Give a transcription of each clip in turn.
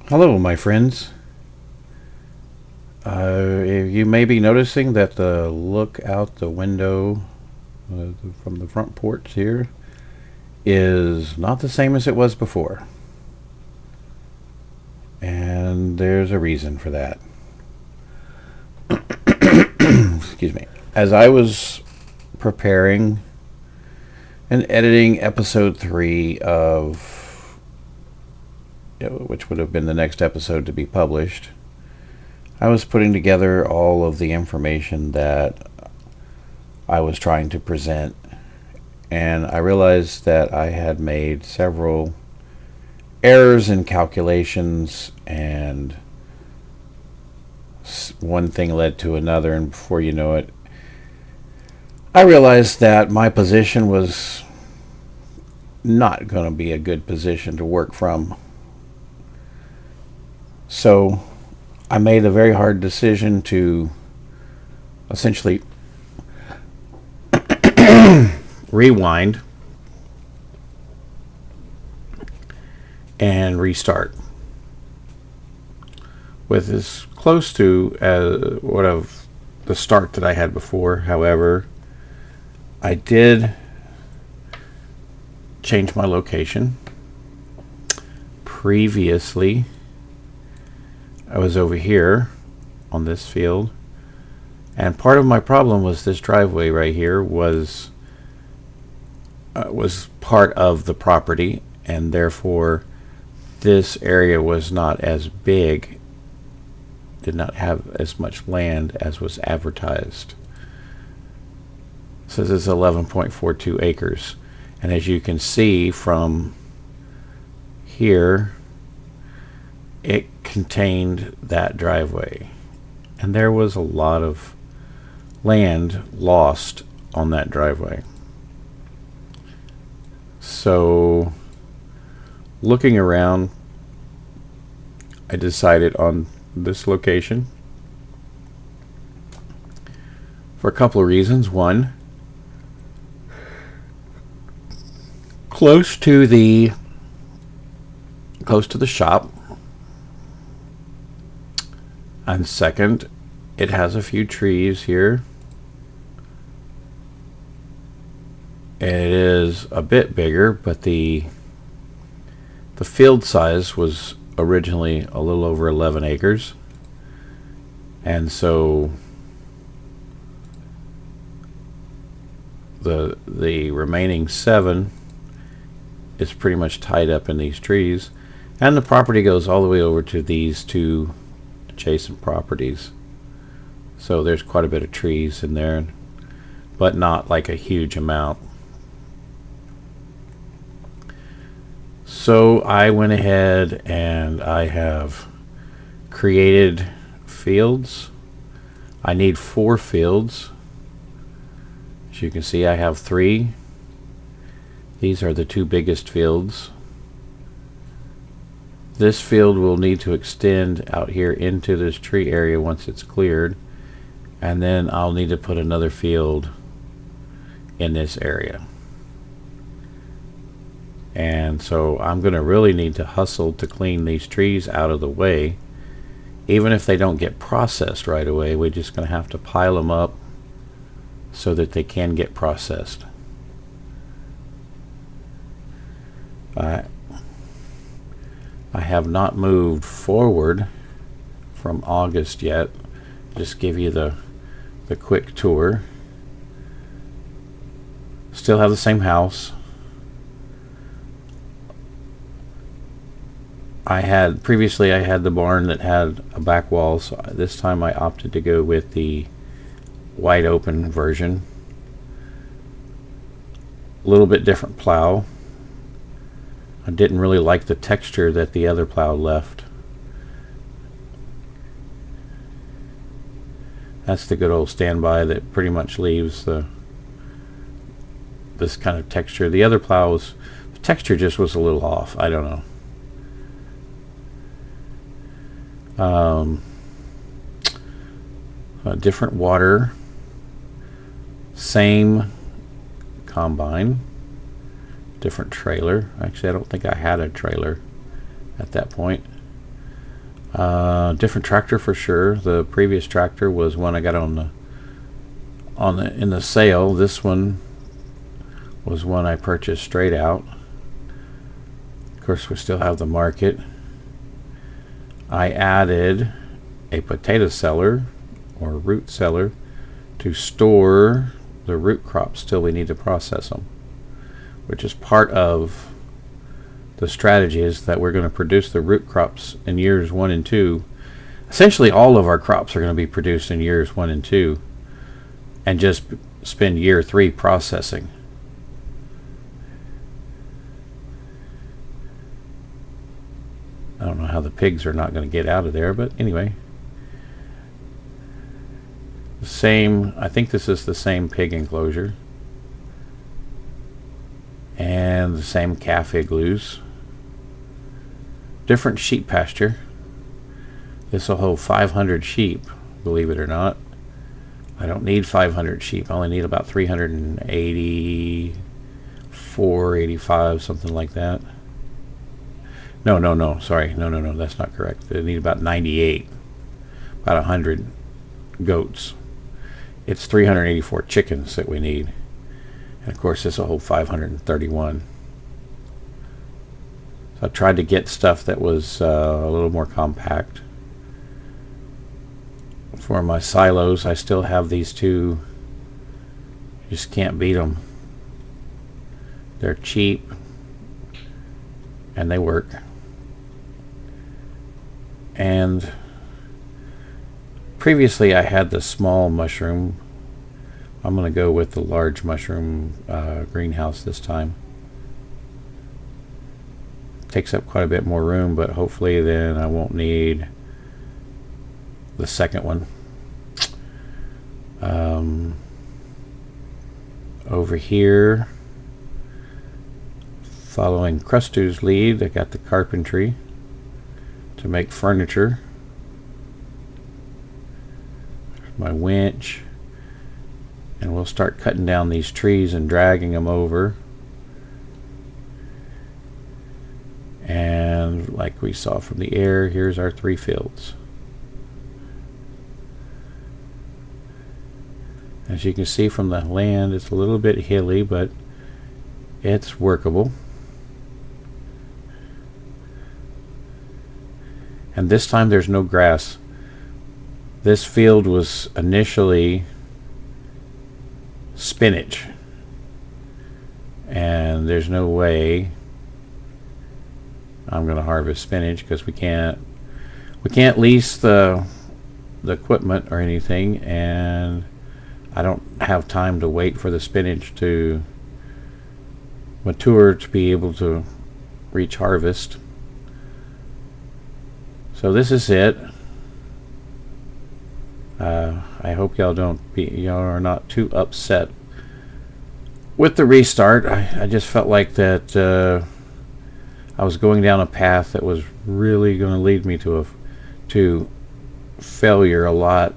Hello, my friends. You may be noticing that the look out the window from the front porch here is not the same as it was before. And there's a reason for that. Excuse me. As I was preparing and editing episode 3 of, which would have been the next episode to be published, I was putting together all of the information that I was trying to present, and I realized that I had made several errors in calculations, and one thing led to another, and before you know it, I realized that my position was not going to be a good position to work from. So I made a very hard decision to essentially rewind and restart with as close to what of the start that I had before. However, I did change my location. Previously, I was over here on this field, and part of my problem was this driveway right here was part of the property, and therefore this area was not as big, did not have as much land as was advertised. So this is 11.42 acres, and as you can see from here, it contained that driveway, and there was a lot of land lost on that driveway. So looking around, I decided on this location for a couple of reasons. One, close to the shop, and second, it has a few trees here. It is a bit bigger, but the field size was originally a little over 11 acres, and so the remaining 7 is pretty much tied up in these trees, and the property goes all the way over to these 2 adjacent properties. So there's quite a bit of trees in there, but not like a huge amount. So I went ahead and I have created fields. I need 4 fields. As you can see, I have 3. These are the 2 biggest fields. This field will need to extend out here into this tree area once it's cleared, and then I'll need to put another field in this area. And so I'm going to really need to hustle to clean these trees out of the way. Even if they don't get processed right away, we're just going to have to pile them up so that they can get processed. I have not moved forward from August yet. Just give you the quick tour. Still have the same house. Previously I had the barn that had a back wall, so this time I opted to go with the wide open version. A little bit different plow. I didn't really like the texture that the other plow left. That's the good old standby that pretty much leaves this kind of texture. The other plows, the texture just was a little off. I don't know. A different water, same combine, different trailer. Actually, I don't think I had a trailer at that point. Different tractor for sure. The previous tractor was one I got in the sale. This one was one I purchased straight out. Of course, we still have the market. I added a potato cellar or root cellar to store the root crops till we need to process them, which is part of the strategy, is that we're going to produce the root crops in years 1 and 2. Essentially all of our crops are going to be produced in years 1 and 2 and just spend year 3 processing. I don't know how the pigs are not going to get out of there, but anyway. I think this is the same pig enclosure. And the same calf igloos. Different sheep pasture. This will hold 500 sheep, believe it or not. I don't need 500 sheep. I only need about 384, 85, something like that. No, sorry. No, that's not correct. I need about 98. About 100 goats. It's 384 chickens that we need. And of course, this will hold 531. So I tried to get stuff that was a little more compact. For my silos, I still have these two. Just can't beat them. They're cheap and they work. And previously I had the small mushroom. I'm going to go with the large mushroom greenhouse this time. Takes up quite a bit more room, but hopefully then I won't need the second one. Over here, following Crustu's lead, I got the carpentry to make furniture. My winch, and we'll start cutting down these trees and dragging them over. And like we saw from the air, here's our 3 fields. As you can see from the land, it's a little bit hilly, but it's workable. And this time there's no grass. This field was initially spinach, and there's no way I'm going to harvest spinach because we can't lease the equipment or anything, and I don't have time to wait for the spinach to mature to be able to reach harvest. So this is it. I hope y'all are not too upset with the restart. I just felt like that I was going down a path that was really going to lead me to failure a lot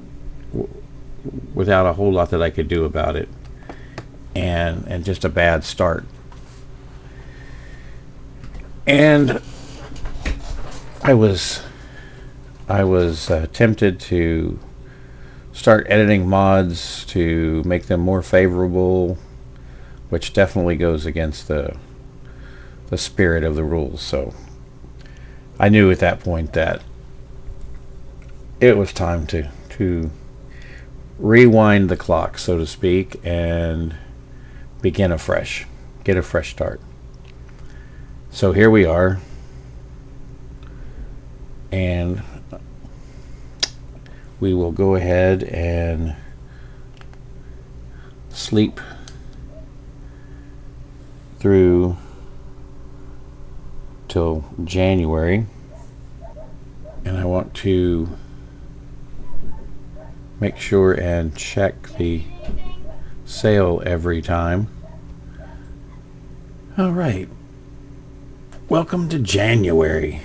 without a whole lot that I could do about it, and just a bad start. And I was tempted to start editing mods to make them more favorable, which definitely goes against the spirit of the rules. So I knew at that point that it was time to rewind the clock, so to speak, and begin afresh, get a fresh start. So here we are, and we will go ahead and sleep through till January. And I want to make sure and check the sale every time. All right, welcome to January.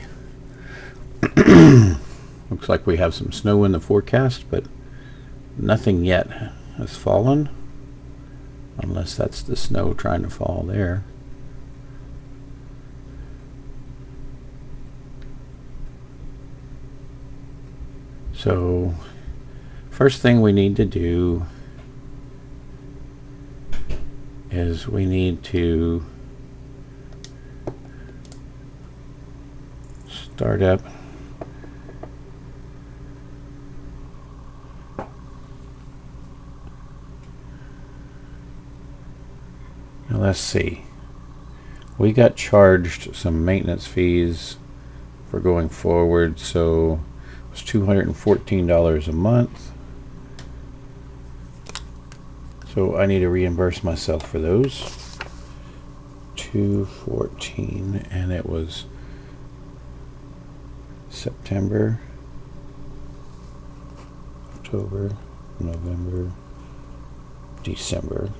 Looks like we have some snow in the forecast, but nothing yet has fallen, unless that's the snow trying to fall there. So first thing we need to do is we need to start up now. Let's see, we got charged some maintenance fees for going forward, so it was $214 a month. So I need to reimburse myself for those. $214, and it was September, October, November, December.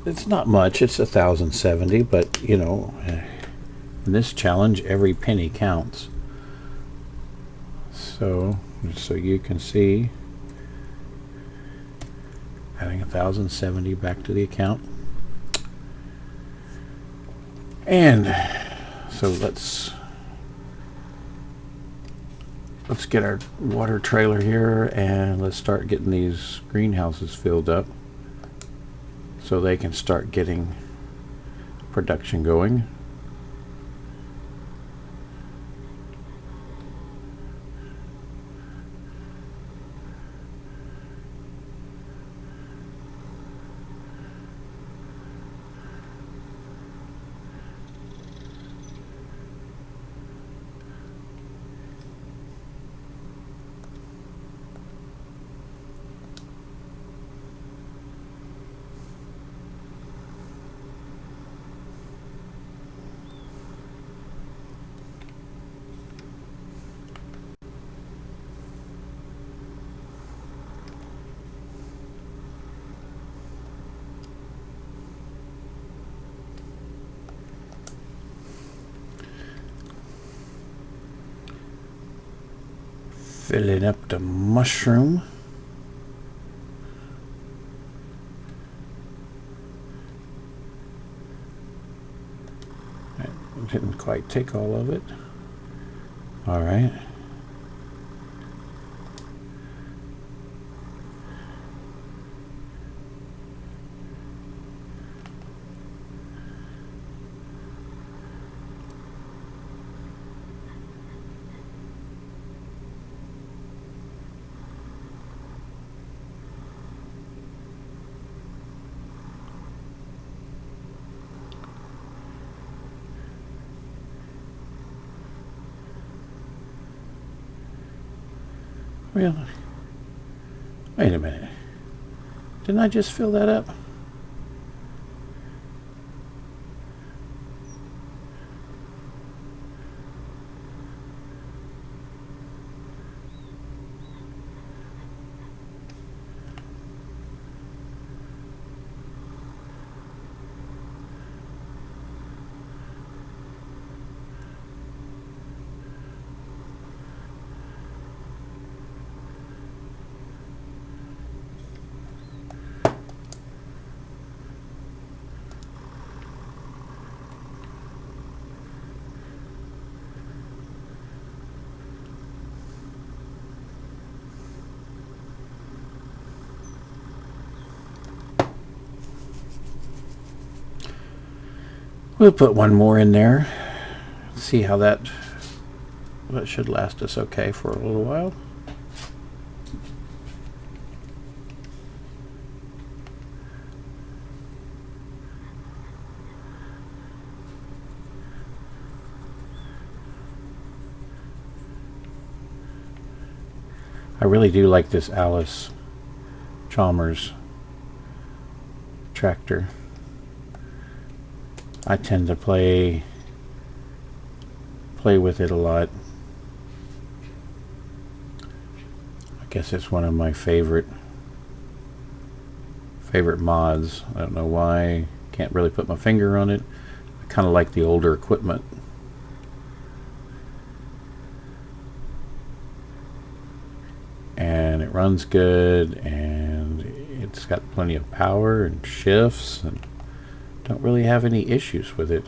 It's not much, it's 1,070, but you know, in this challenge every penny counts. So you can see, adding 1,070 back to the account. And so let's get our water trailer here, and let's start getting these greenhouses filled up so they can start getting production going. Filling up the mushroom. I didn't quite take all of it. All right. Well, wait a minute. Didn't I just fill that up? We'll put one more in there. See how that should last us okay for a little while. I really do like this Alice Chalmers tractor. I tend to play with it a lot. I guess it's one of my favorite mods. I don't know why. Can't really put my finger on it. I kind of like the older equipment. it runs good, and it's got plenty of power and shifts, and don't really have any issues with it.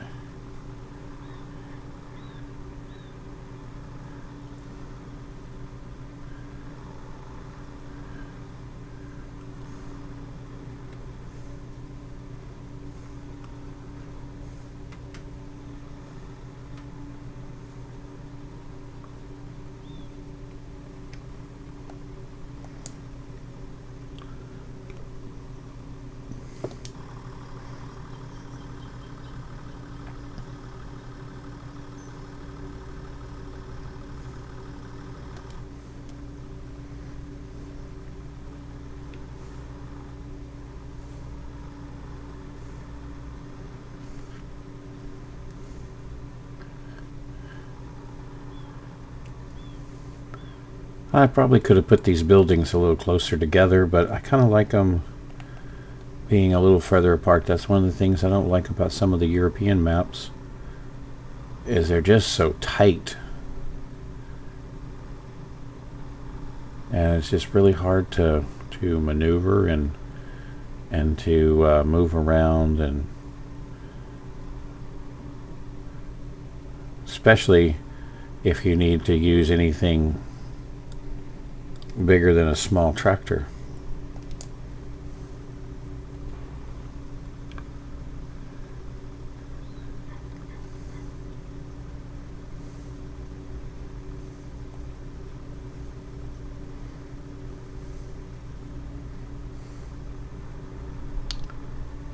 I probably could have put these buildings a little closer together, but I kind of like them being a little further apart. That's one of the things I don't like about some of the European maps, is they're just so tight. And it's just really hard to maneuver and to move around, and especially if you need to use anything bigger than a small tractor.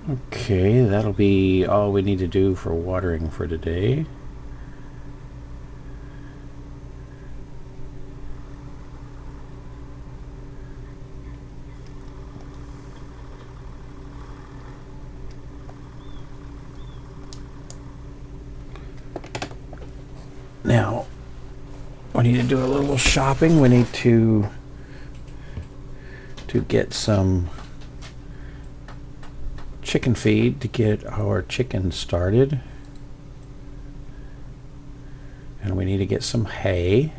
Okay, that'll be all we need to do for watering for today. Now, we need to do a little shopping. We need to get some chicken feed to get our chickens started. And we need to get some hay.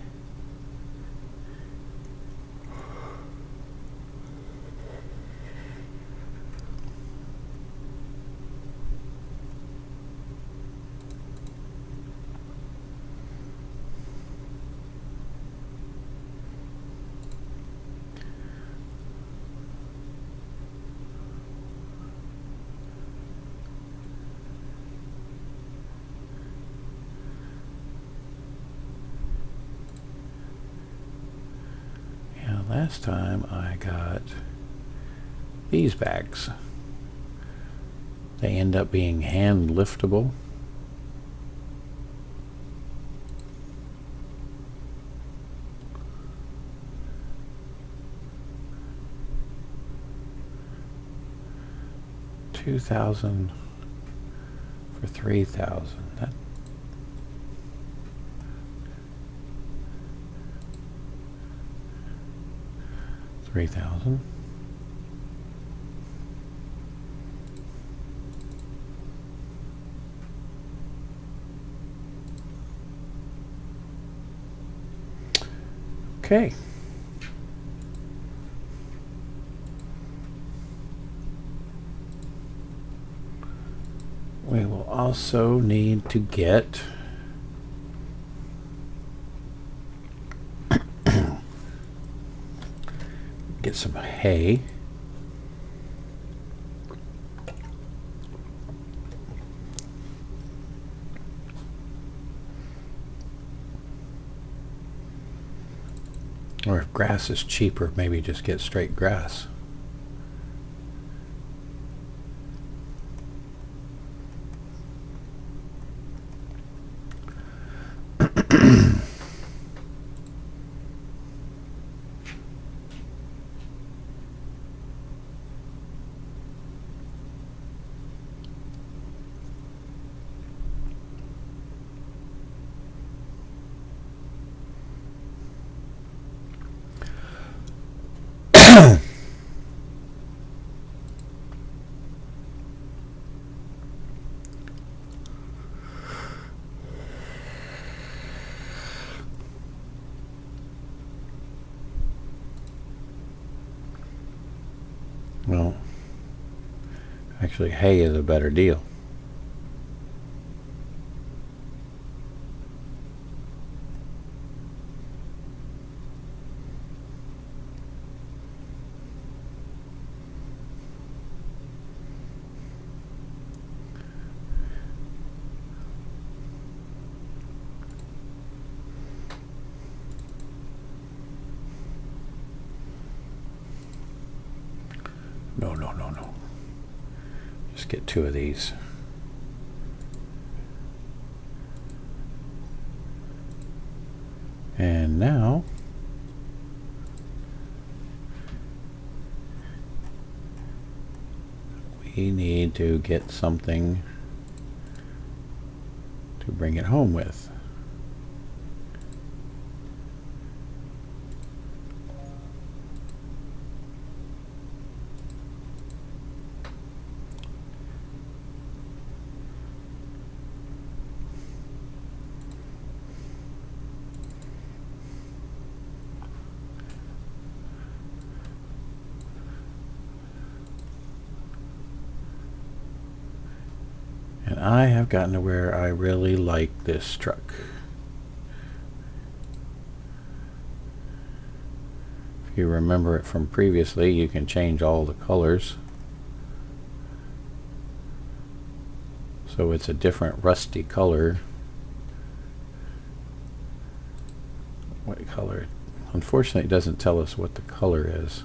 Last time I got these bags. They end up being hand liftable. $2,000 for $3,000. That 3,000. Okay. We will also need to get some hay. Or if grass is cheaper, maybe just get straight grass. Well, actually, hay is a better deal. No. Just get 2 of these. And now we need to get something to bring it home with. And I have gotten to where I really like this truck. If you remember it from previously, you can change all the colors. So it's a different rusty color. What color? Unfortunately, it doesn't tell us what the color is.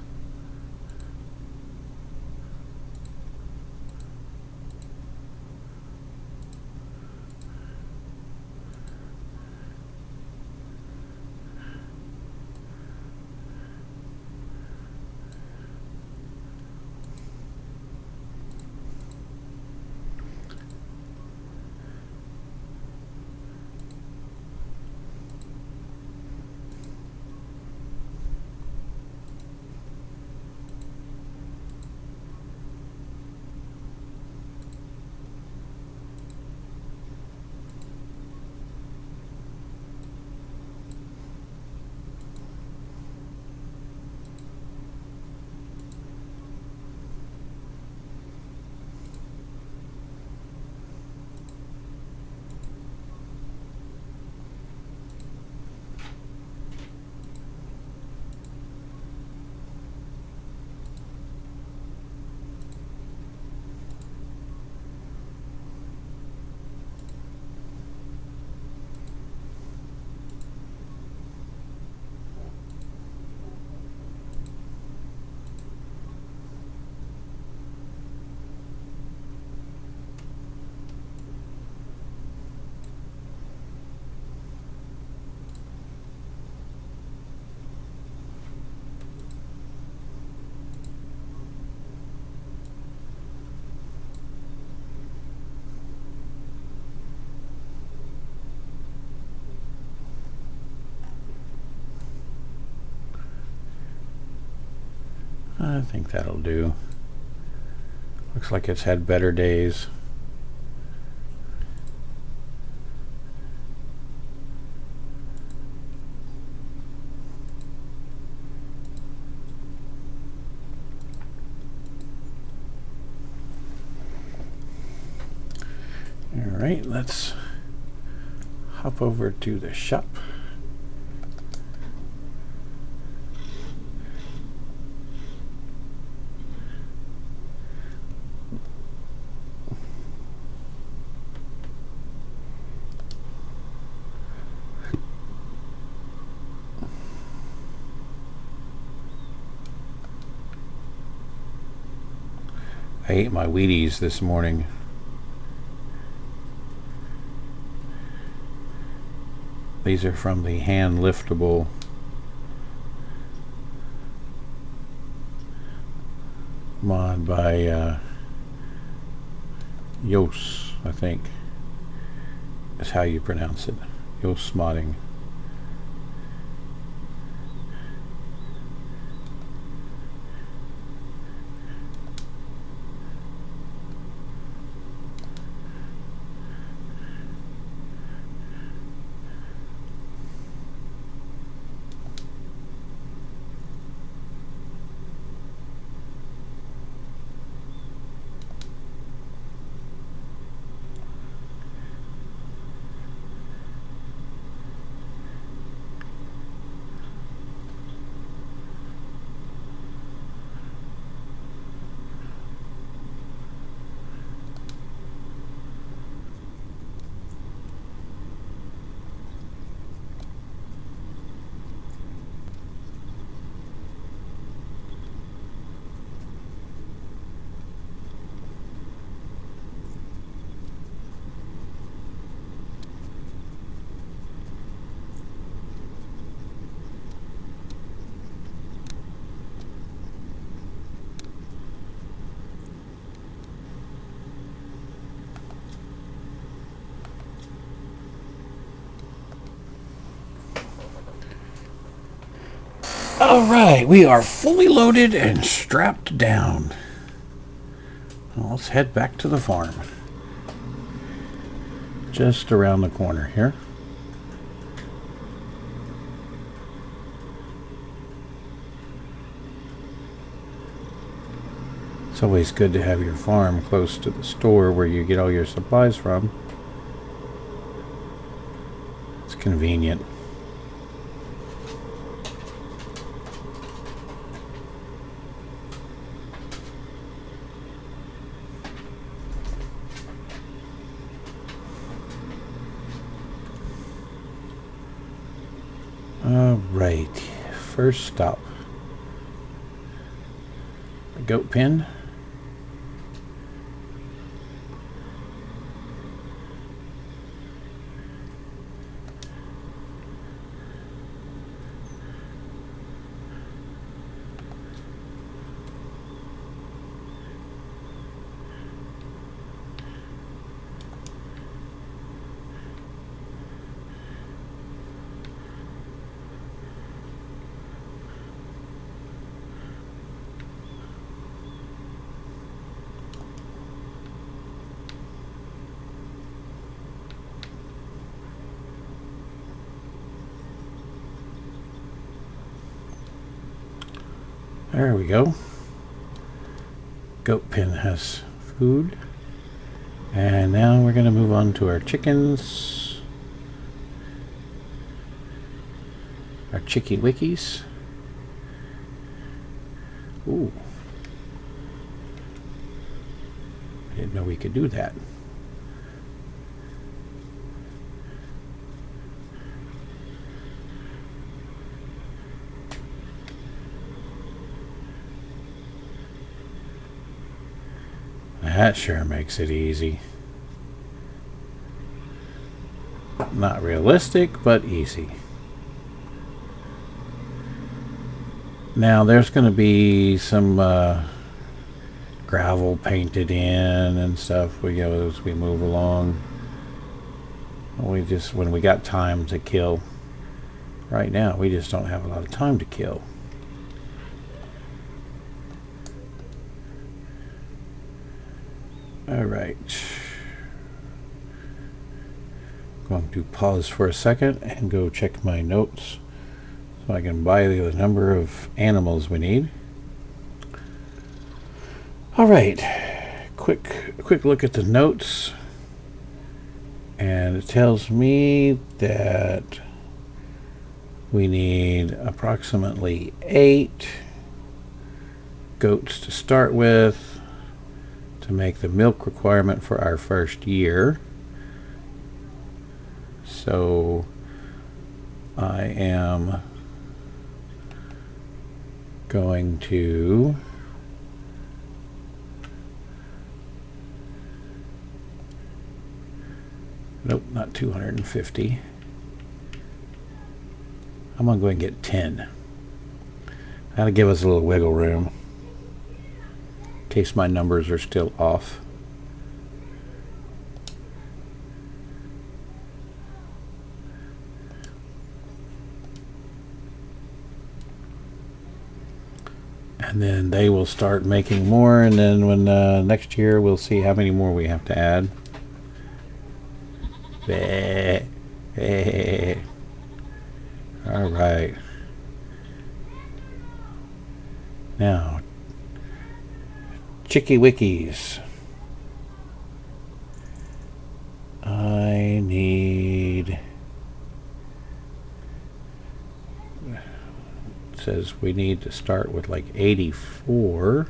I think that'll do. Looks like it's had better days. All right, let's hop over to the shop. I ate my Wheaties this morning. These are from the hand liftable mod by Yos, I think is how you pronounce it. Yos modding. All right, we are fully loaded and strapped down. Well, let's head back to the farm. Just around the corner here. It's always good to have your farm close to the store where you get all your supplies from. It's convenient. Alright, first stop. A goat pen. There we go. Goat pen has food. And now we're going to move on to our chickens. Our chicky wickies. Ooh. I didn't know we could do that. That sure makes it easy. Not realistic, but easy. Now there's going to be some gravel painted in and stuff as we move along. When we got time to kill. Right now we just don't have a lot of time to kill. Alright, going to pause for a second and go check my notes so I can buy the number of animals we need. Alright, quick look at the notes, and it tells me that we need approximately 8 goats to start with to make the milk requirement for our first year. So I am going to nope, not 250. I'm going to go and get 10. That'll give us a little wiggle room in case my numbers are still off. And then they will start making more, and then when next year we'll see how many more we have to add. All right. Now, Chicky Wickies. I need... It says we need to start with like 84.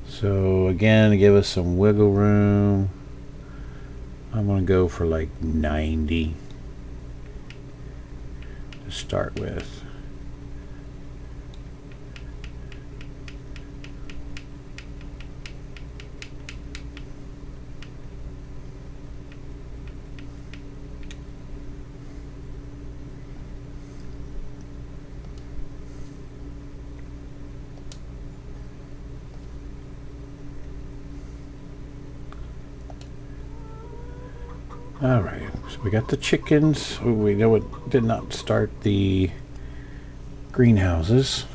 So again, to give us some wiggle room, I'm going to go for like 90 to start with. All right, so we got the chickens. Oh, we know it did not start the greenhouses.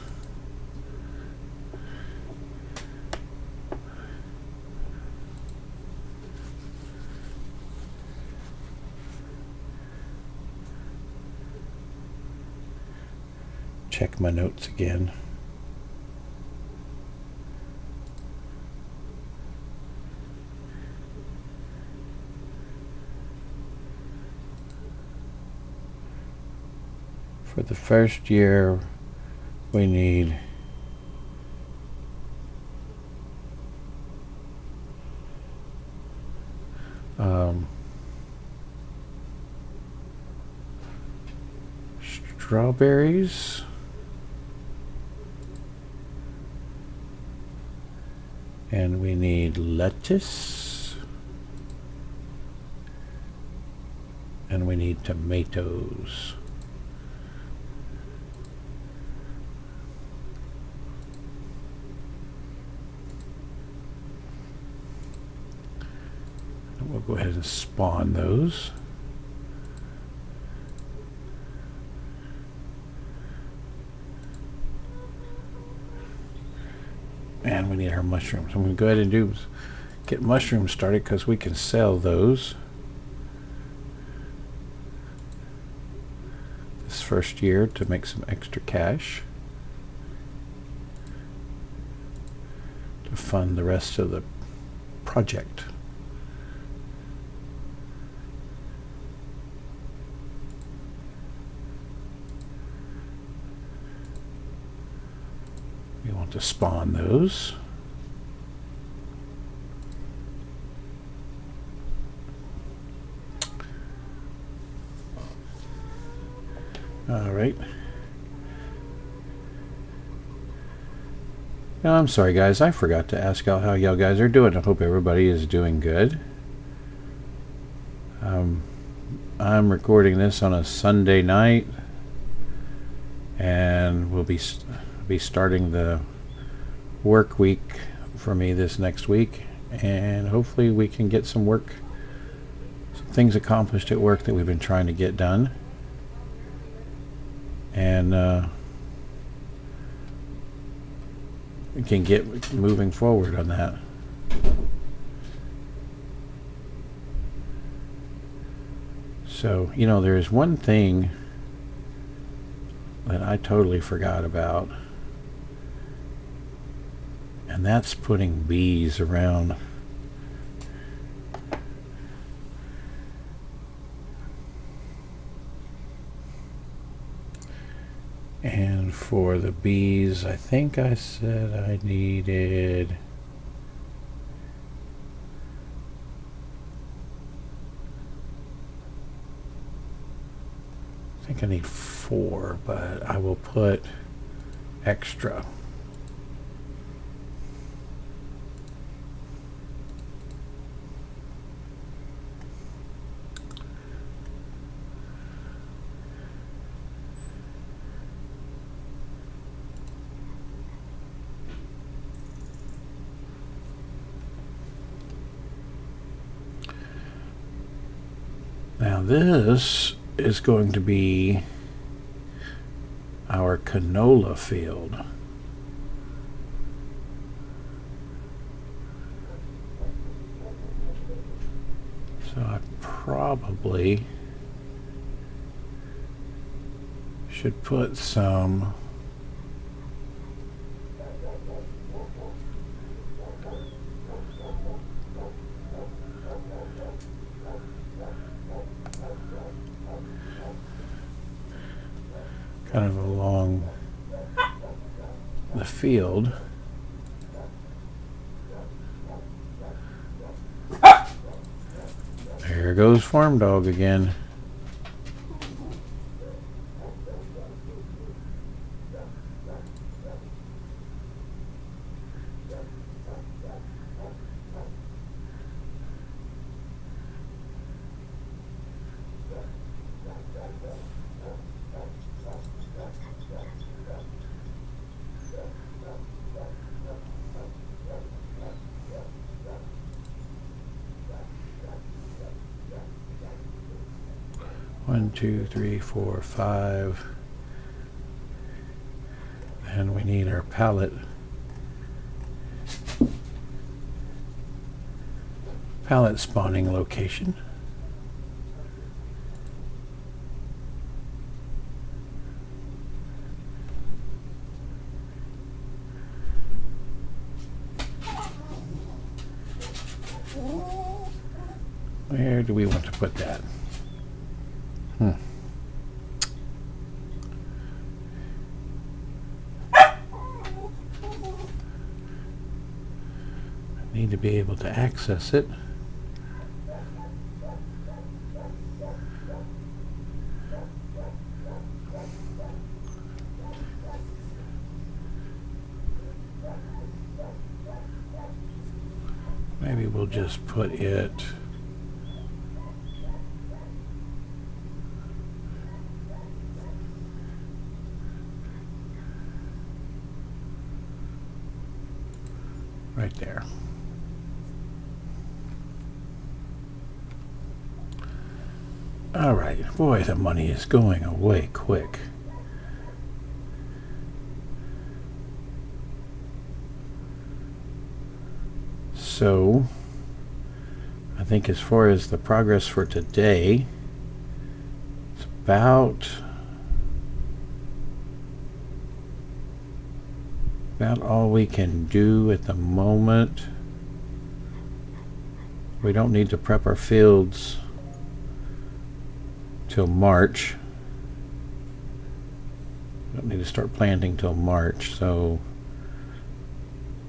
Check my notes again. For the first year, we need strawberries, and we need lettuce, and we need tomatoes. And we'll go ahead and spawn those. And we need our mushrooms. I'm going to go ahead and get mushrooms started because we can sell those this first year to make some extra cash to fund the rest of the project. We want to spawn those. All right. Now, I'm sorry, guys. I forgot to ask how y'all guys are doing. I hope everybody is doing good. I'm recording this on a Sunday night, and we'll be starting the work week for me this next week, and hopefully we can get some things accomplished at work that we've been trying to get done, and we can get moving forward on that. So, you know, there's one thing that I totally forgot about, and that's putting bees around. And for the bees, I think I said I needed I need 4, but I will put extra. Now this is going to be our canola field. So I probably should put some kind of along the field. There goes Farm Dog again. 1, 2, 3, 4, 5. And we need our pallet spawning location. Where do we want to put that? Need to be able to access it. Maybe we'll just put it right there. All right, boy, the money is going away quick. So, I think as far as the progress for today, it's about all we can do at the moment. We don't need to prep our fields till March. We don't need to start planting till March, so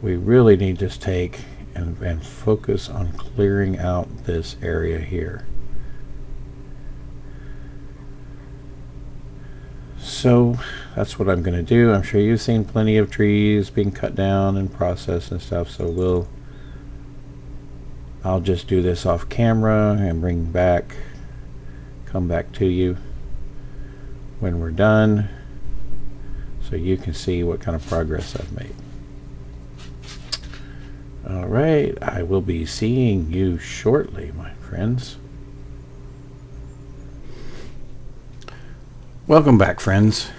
we really need to take and focus on clearing out this area here. So that's what I'm going to do. I'm sure you've seen plenty of trees being cut down and processed and stuff, so I'll just do this off camera and come back to you when we're done so you can see what kind of progress I've made. All right, I will be seeing you shortly, my friends. Welcome back, friends.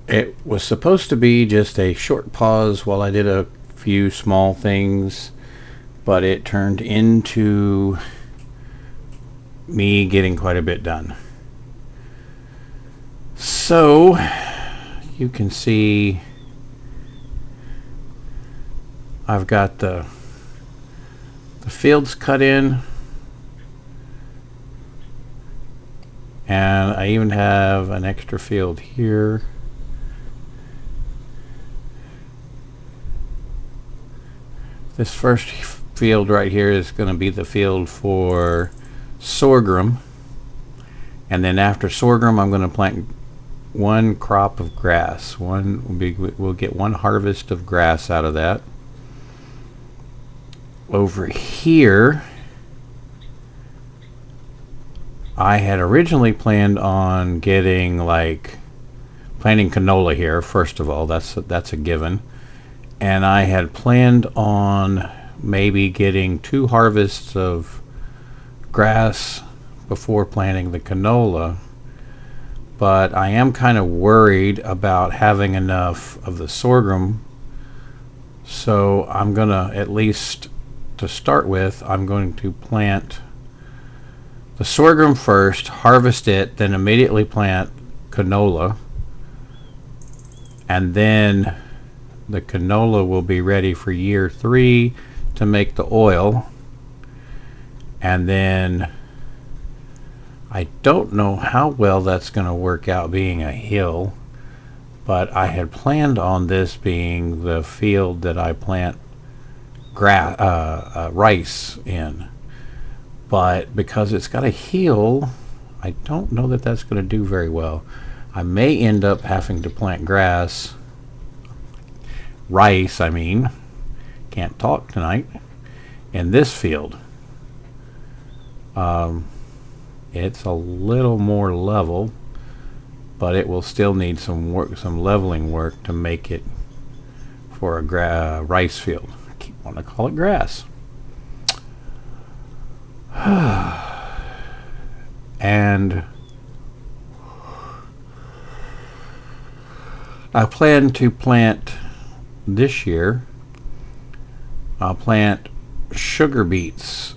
It was supposed to be just a short pause while I did a few small things, but it turned into me getting quite a bit done. So you can see I've got the fields cut in, and I even have an extra field here. This first field right here is going to be the field for sorghum, and then after sorghum I'm going to plant one crop of grass. We'll get one harvest of grass out of that. Over here I had originally planned on planting canola here. First of all, that's a given, and I had planned on maybe getting 2 harvests of grass before planting the canola, but I am kind of worried about having enough of the sorghum, so I'm gonna, at least to start with, I'm going to plant the sorghum first, harvest it, then immediately plant canola, and then the canola will be ready for year 3 to make the oil. And then I don't know how well that's going to work out being a hill, but I had planned on this being the field that I plant rice in, but because it's got a hill, I don't know that that's going to do very well. I may end up having to plant rice, I mean, can't talk tonight, in this field. It's a little more level, but it will still need some leveling work to make it for a rice field. I keep wanting to call it grass. And I plan to plant this year. I'll plant sugar beets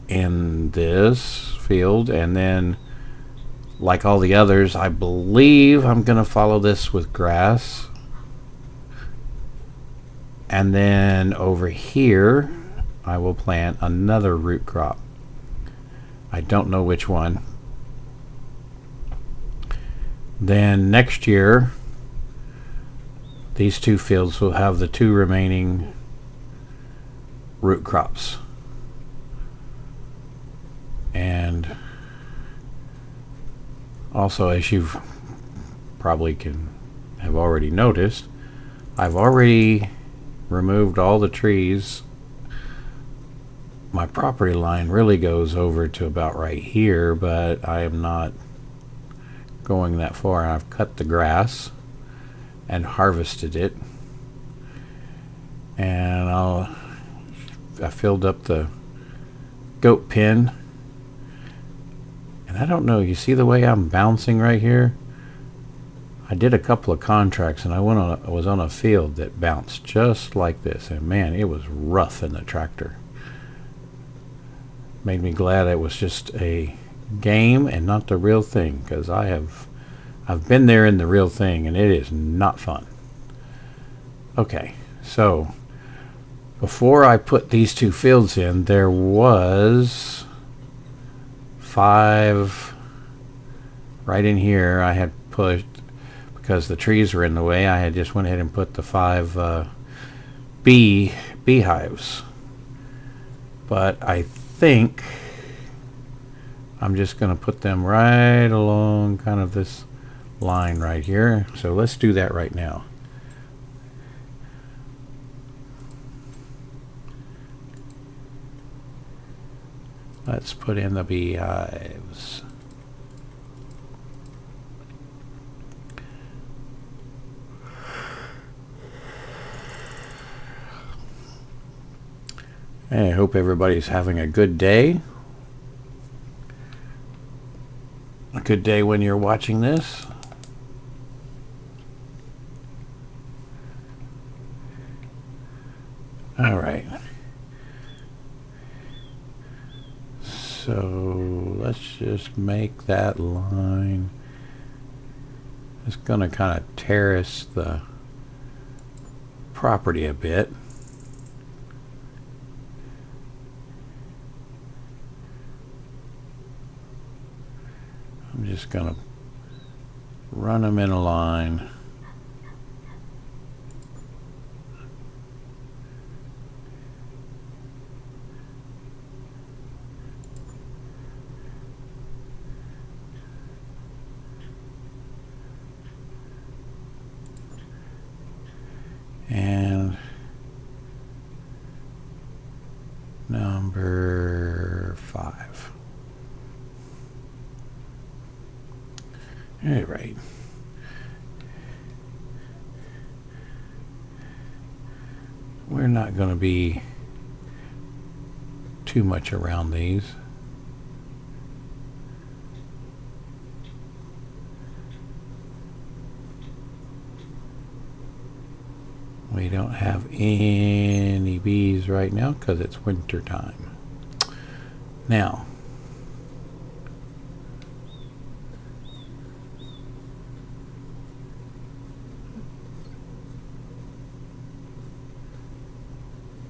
in this field, and then like all the others, I believe I'm going to follow this with grass. And then over here I will plant another root crop. I don't know which one. Then next year these two fields will have the two remaining root crops. And also, as you've probably have already noticed, I've already removed all the trees. My property line really goes over to about right here, but I am not going that far. I've cut the grass and harvested it, and I filled up the goat pen. And I don't know, you see the way I'm bouncing right here? I did a couple of contracts, and I was on a field that bounced just like this, and man, it was rough in the tractor. Made me glad it was just a game and not the real thing, because I've been there in the real thing, and it is not fun. Okay, so before I put these two fields in, there was 5 right in here. I had put, because the trees were in the way, I had just went ahead and put the 5 beehives. But I think I'm just going to put them right along kind of this line right here. So let's do that right now. Let's put in the beehives. I hope everybody's having a good day. A good day when you're watching this. All right. So let's just make that line. It's going to kind of terrace the property a bit. I'm just going to run them in a line. And number 5. All right. We're not going to be too much around these. We don't have any bees right now because it's winter time. Now,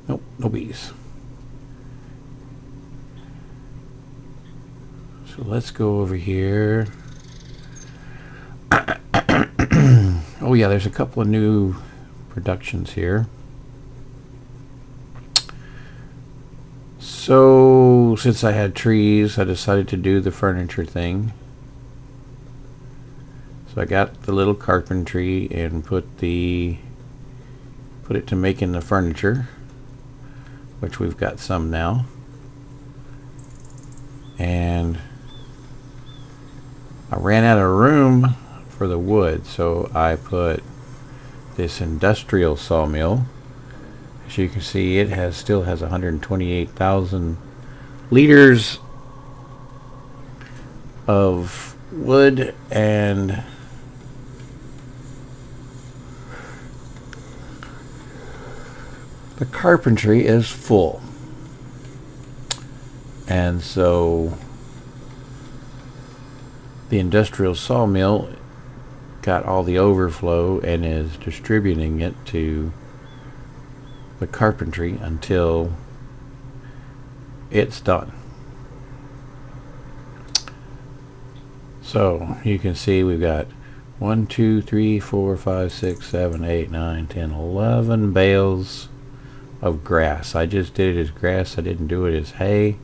nope, no bees. So let's go over here. Oh yeah, there's a couple of new productions here. So since I had trees, I decided to do the furniture thing. So I got the little carpentry and put it to making the furniture, which we've got some now. And I ran out of room for the wood, so I put this industrial sawmill. As you can see, it still has 128,000 liters of wood, and the carpentry is full. And so the industrial sawmill got all the overflow and is distributing it to the carpentry until it's done. So you can see we've got 1, 2, 3, 4, 5, 6, 7, 8, 9, 10, 11 bales of grass. I just did it as grass. I didn't do it as hay.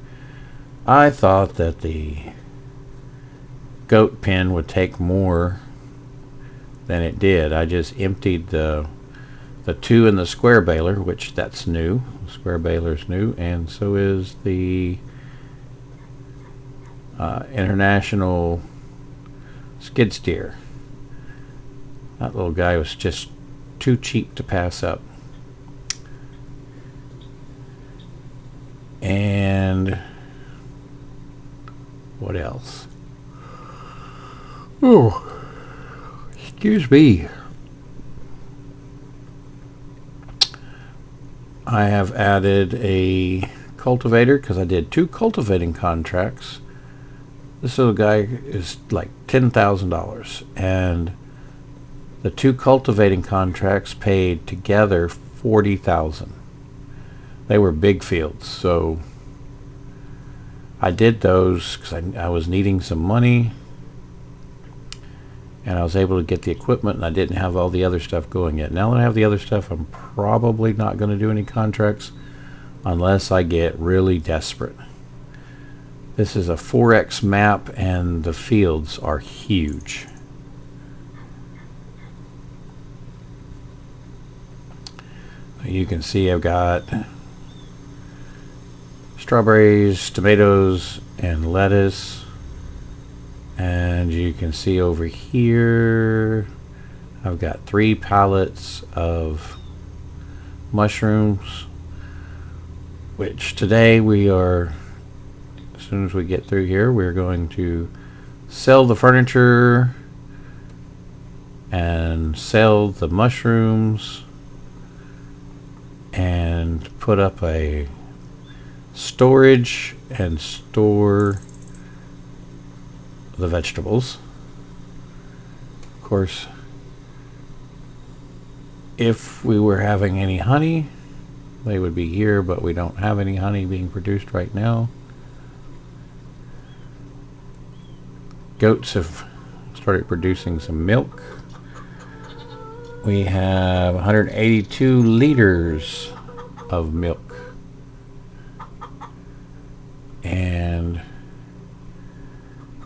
I thought that the goat pen would take more than it did. I just emptied the 2 in the square baler, which that's new. The square baler is new, and so is the international skid steer. That little guy was just too cheap to pass up. And what else? Oh, excuse me. I have added a cultivator because I did 2 cultivating contracts. This little guy is like $10,000, and the 2 cultivating contracts paid together $40,000. They were big fields, so I did those because I was needing some money, and I was able to get the equipment, and I didn't have all the other stuff going yet. Now that I have the other stuff, I'm probably not going to do any contracts unless I get really desperate. This is a 4X map, and the fields are huge. You can see I've got strawberries, tomatoes, and lettuce. And you can see over here I've got 3 pallets of mushrooms, which today we are, as soon as we get through here, we're going to sell the furniture and sell the mushrooms and put up a storage and store the vegetables. Of course, if we were having any honey, they would be here, but we don't have any honey being produced right now. Goats have started producing some milk. We have 182 liters of milk. And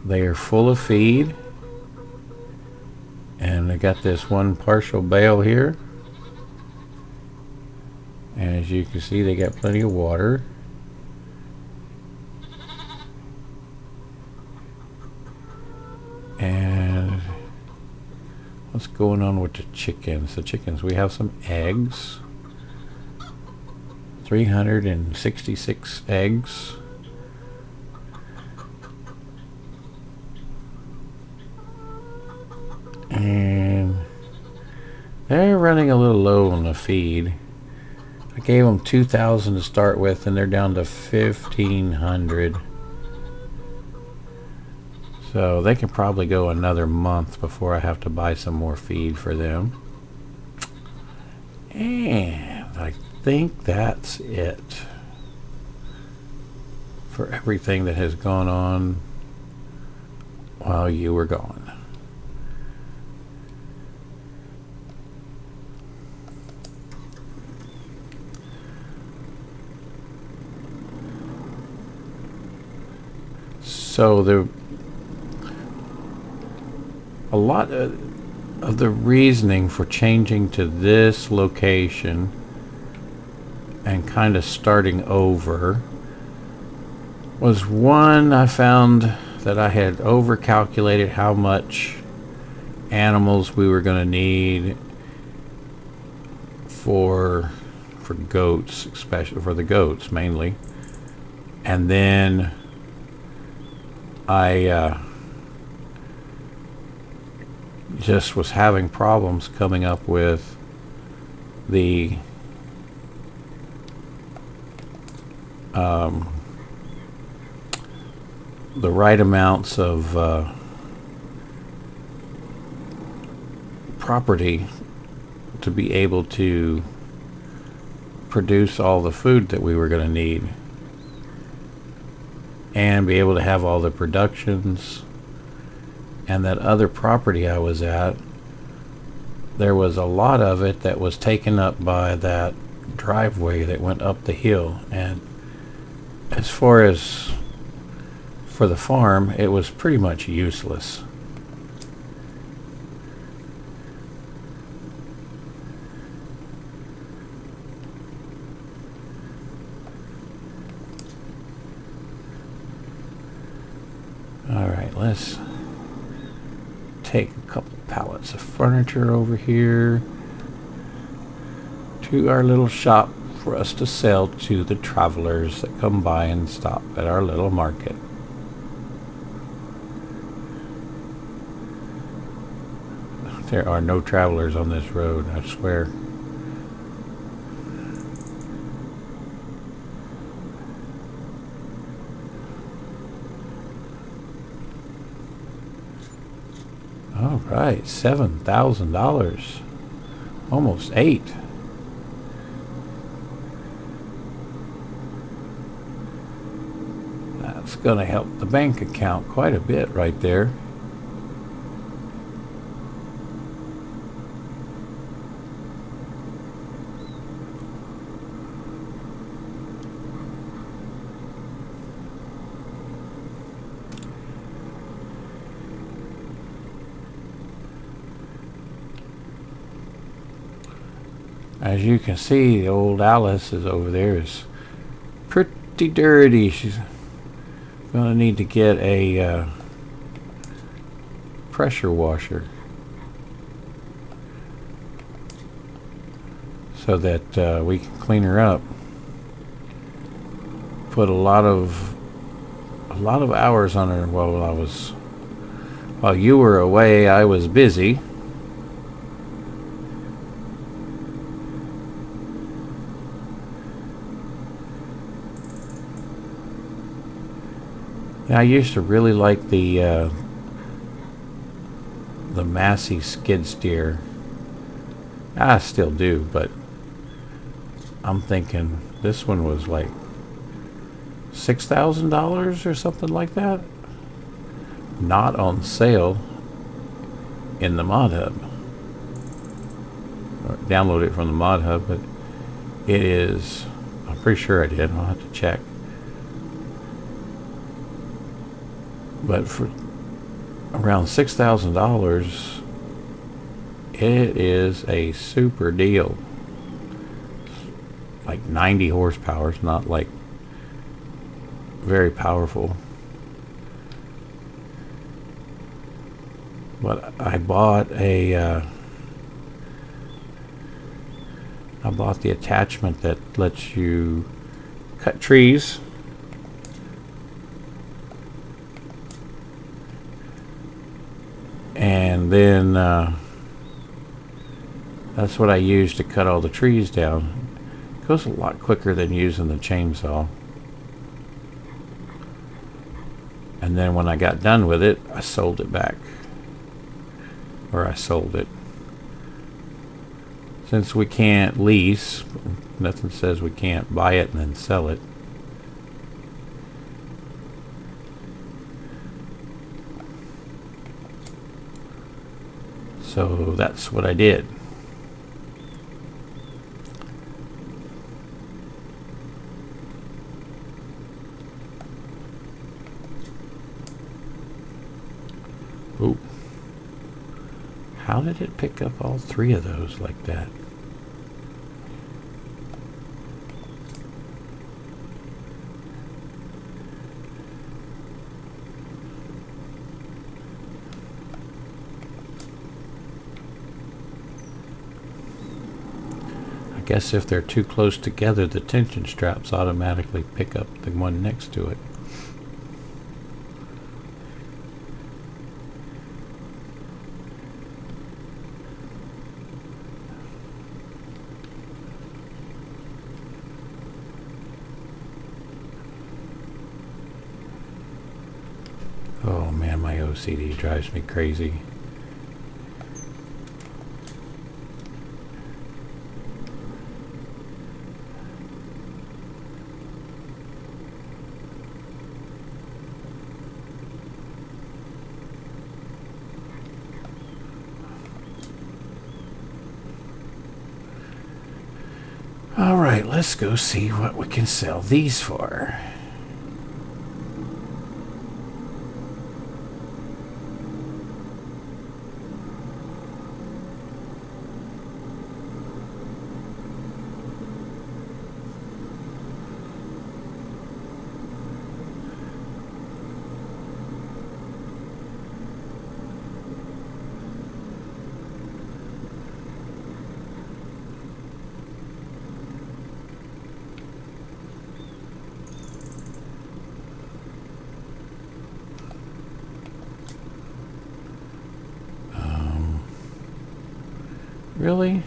they are full of feed. And I got this one partial bale here. And as you can see, they got plenty of water. And what's going on with the chickens? The chickens, we have some eggs. 366 eggs. And they're running a little low on the feed. I gave them 2,000 to start with, and they're down to 1,500. So they can probably go another month before I have to buy some more feed for them. And I think that's it for everything that has gone on while you were gone. So a lot of the reasoning for changing to this location and kind of starting over was, one, I found that I had overcalculated how much animals we were going to need for goats, especially for the goats mainly. And then I just was having problems coming up with the right amounts of property to be able to produce all the food that we were going to need and be able to have all the productions. And that other property I was at, there was a lot of it that was taken up by that driveway that went up the hill, and as far as for the farm, it was pretty much useless. Alright, let's take a couple pallets of furniture over here to our little shop for us to sell to the travelers that come by and stop at our little market. There are no travelers on this road, I swear. All right, $7,000, almost $8,000. That's going to help the bank account quite a bit right there. As you can see, the old Alice is over there is pretty dirty. She's going to need to get a pressure washer so that we can clean her up. Put a lot of hours on her while you were away. I was busy. I used to really like the Massey skid steer. I still do, but I'm thinking this one was like $6,000 or something like that. Not on sale in the Mod Hub. Or download it from the Mod Hub, but it is, I'm pretty sure I did. I'll have to check. But for around $6,000, it is a super deal. Like 90 horsepower, it's not like very powerful. But I bought the attachment that lets you cut trees. And then that's what I use to cut all the trees down. It goes a lot quicker than using the chainsaw. And then when I got done with it, I sold it back. Or I sold it. Since we can't lease, nothing says we can't buy it and then sell it. So that's what I did. Ooh. How did it pick up all three of those like that? I guess if they're too close together, the tension straps automatically pick up the one next to it. Man, my OCD drives me crazy. All right, let's go see what we can sell these for. Really?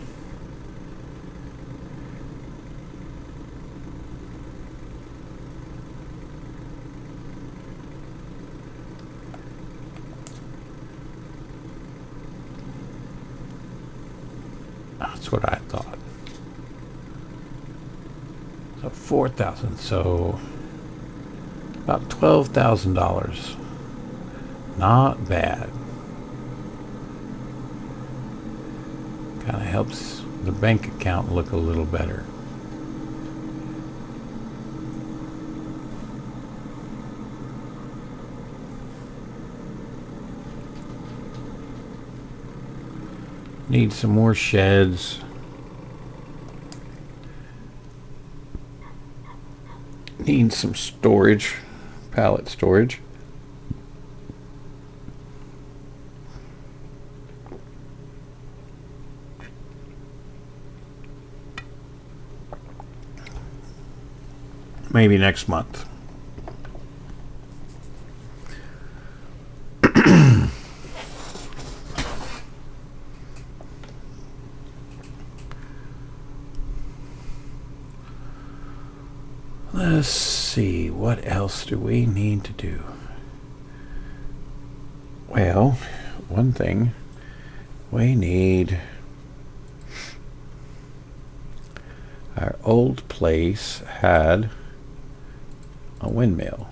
That's what I thought. So 4,000, so about $12,000. Not bad. Kind of helps the bank account look a little better. Need some more sheds. Need some storage, pallet storage. Maybe next month. Let's see, what else do we need to do? Well, one thing, we need our old place had a windmill.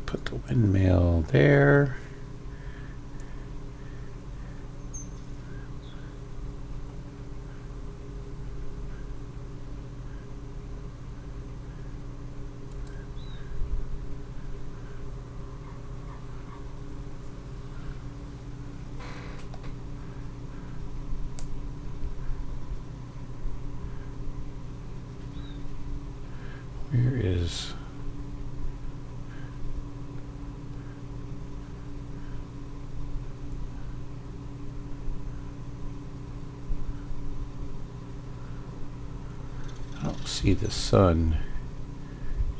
Put the windmill there. Where is... I don't see the sun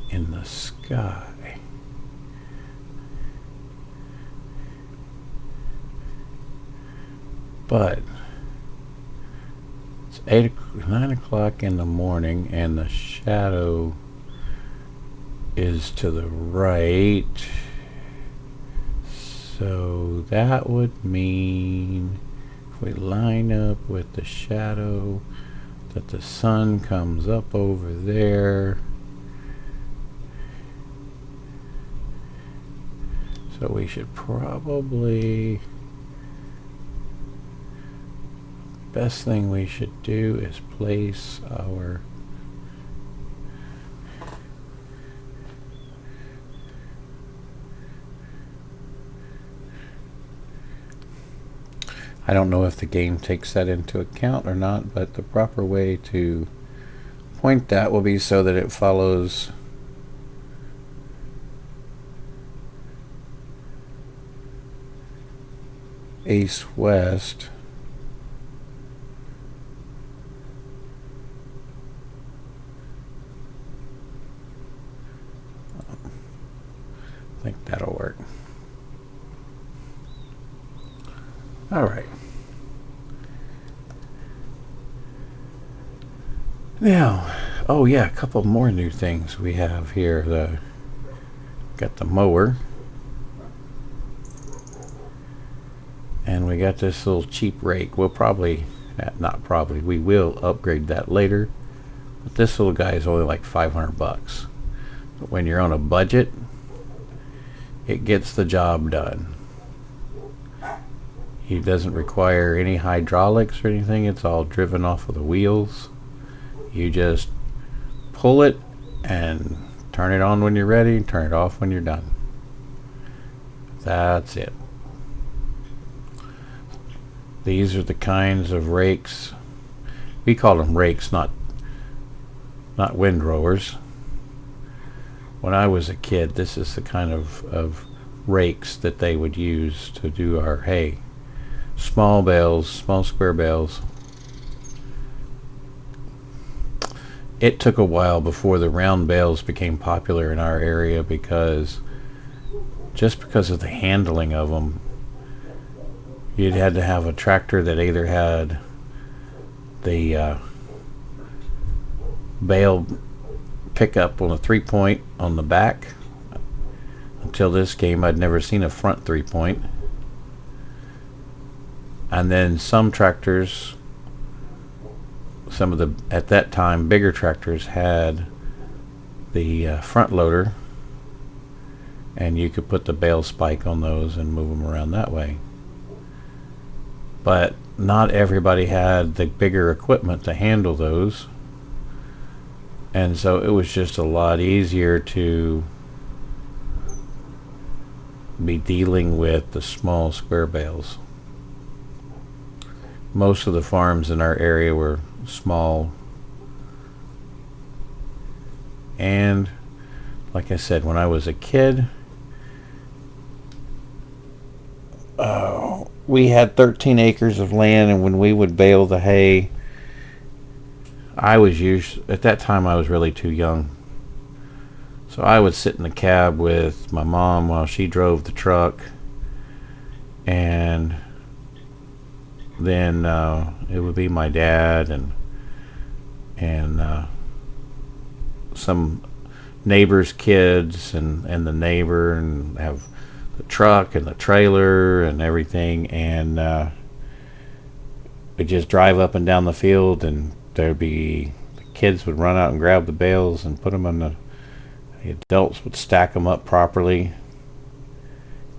in the sky. But it's 9 o'clock in the morning and the shadow is to the right. So that would mean if we line up with the shadow that the sun comes up over there. So we should probably, best thing we should do is place our I don't know if the game takes that into account or not, but the proper way to point that will be so that it follows east-west. I think that'll work. All right. Now, oh yeah, a couple more new things we have here. Got the mower, and we got this little cheap rake. We'll probably, not probably, we will upgrade that later. But this little guy is only like 500 bucks. But when you're on a budget, it gets the job done. It doesn't require any hydraulics or anything. It's all driven off of the wheels. You just pull it and turn it on when you're ready, turn it off when you're done. That's it. These are the kinds of rakes. We call them rakes, not windrowers. When I was a kid, this is the kind of rakes that they would use to do our hay. Small bales, small square bales. It took a while before the round bales became popular in our area because of the handling of them. You'd had to have a tractor that either had the bale pickup on a 3-point on the back. Until this game, I'd never seen a front 3-point. And then some tractors, some of the, at that time, bigger tractors had the front loader, and you could put the bale spike on those and move them around that way. But not everybody had the bigger equipment to handle those, and so it was just a lot easier to be dealing with the small square bales. Most of the farms in our area were small, and like I said, when I was a kid, we had 13 acres of land, and when we would bale the hay, at that time I was really too young, so I would sit in the cab with my mom while she drove the truck, and then it would be my dad and some neighbors' kids and the neighbor, and have the truck and the trailer and everything, and we'd just drive up and down the field, and the kids would run out and grab the bales and put them on the adults would stack them up properly,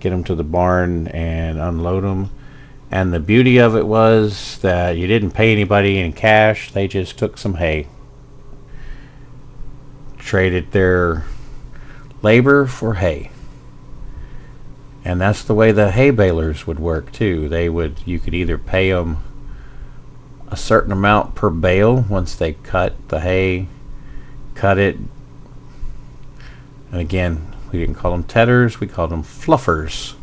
get them to the barn and unload them. And the beauty of it was that you didn't pay anybody in cash. They just took some hay, traded their labor for hay. And that's the way the hay balers would work too. You could either pay them a certain amount per bale once they cut the hay, cut it. And again, we didn't call them tedders, we called them fluffers.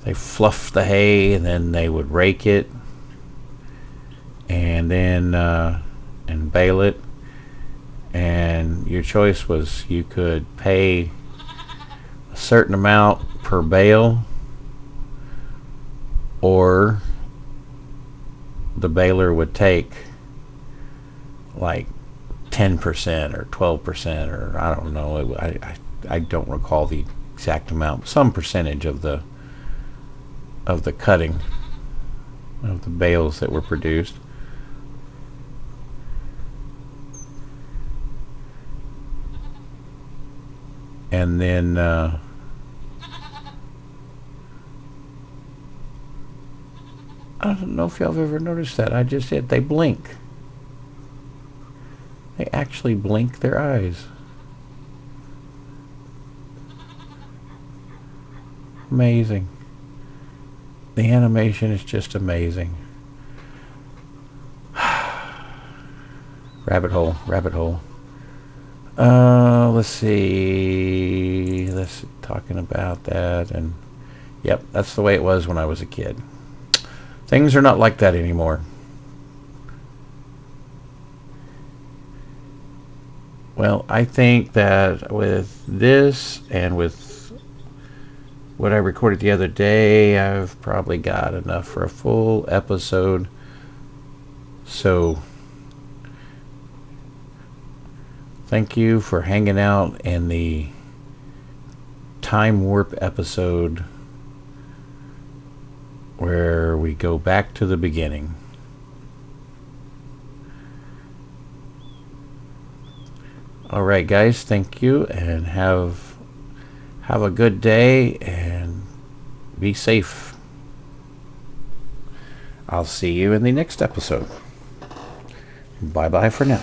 They fluffed the hay, and then they would rake it, and then and bale it. And your choice was you could pay a certain amount per bale, or the baler would take like 10% or 12%, or I don't know. I don't recall the exact amount. Some percentage of the cutting of the bales that were produced. And then I don't know if y'all have ever noticed that. I just did. They blink. They actually blink their eyes. Amazing. The animation is just amazing. Rabbit hole, rabbit hole. Let's see. Talking about that, and yep, that's the way it was when I was a kid. Things are not like that anymore. Well, I think that with this and with what I recorded the other day, I've probably got enough for a full episode. So thank you for hanging out in the time warp episode where we go back to the beginning. All right, guys, thank you, and have a good day and be safe. I'll see you in the next episode. Bye-bye for now.